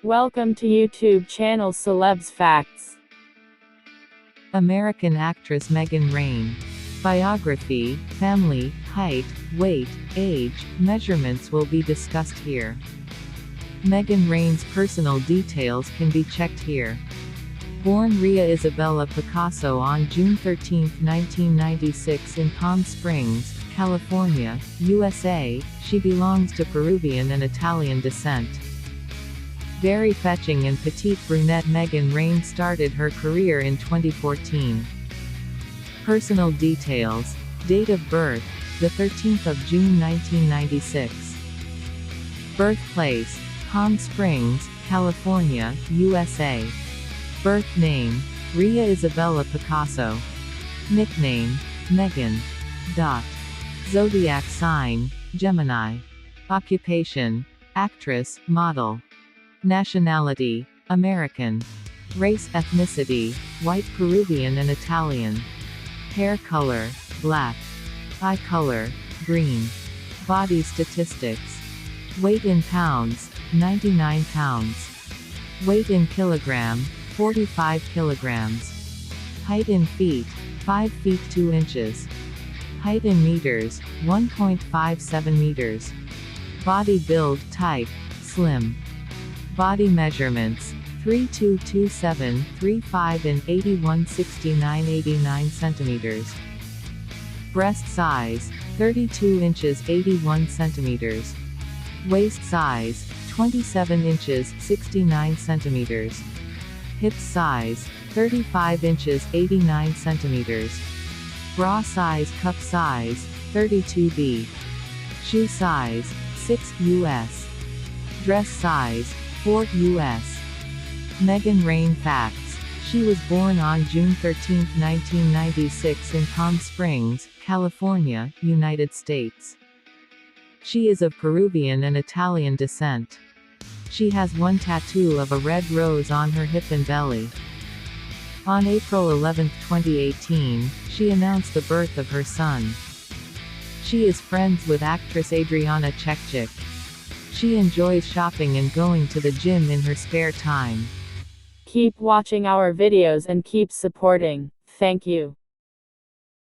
Welcome to YouTube channel Celebs Facts. American actress Meghan Rain. Biography, family, height, weight, age, measurements will be discussed here. Meghan Rain's personal details can be checked here. Born Ria Isabella Picasso on June 13, 1996 in Palm Springs, California, USA, she belongs to Peruvian and Italian descent. Very fetching and petite brunette Meghan Rain started her career in 2014. Personal details. Date of birth, the 13th of June 1996. Birthplace, Palm Springs, California, USA. Birth name, Ria Isabella Picasso. Nickname, Meghan. Zodiac sign, Gemini. Occupation, actress, model. Nationality, American. Race ethnicity, white Peruvian and Italian. Hair color, black. Eye color, green. Body statistics. Weight in pounds, 99 pounds. Weight in kilogram, 45 kilograms. Height in feet, 5 feet 2 inches. Height in meters, 1.57 meters. Body build type, slim. Body measurements, 3227, 35 and 8169 89 centimeters. Breast size, 32 inches 81 centimeters. Waist size, 27 inches 69 centimeters. Hip size, 35 inches 89 centimeters. Bra size cup size, 32B. Shoe size, 6 US. Dress size, 4 US. Meghan Rain facts. She was born on June 13, 1996 in Palm Springs, California, United States. She is of Peruvian and Italian descent. She has one tattoo of a red rose on her hip and belly. On April 11, 2018, she announced the birth of her son. She is friends with actress Adriana Chechik. She enjoys shopping and going to the gym in her spare time. Keep watching our videos and keep supporting. Thank you.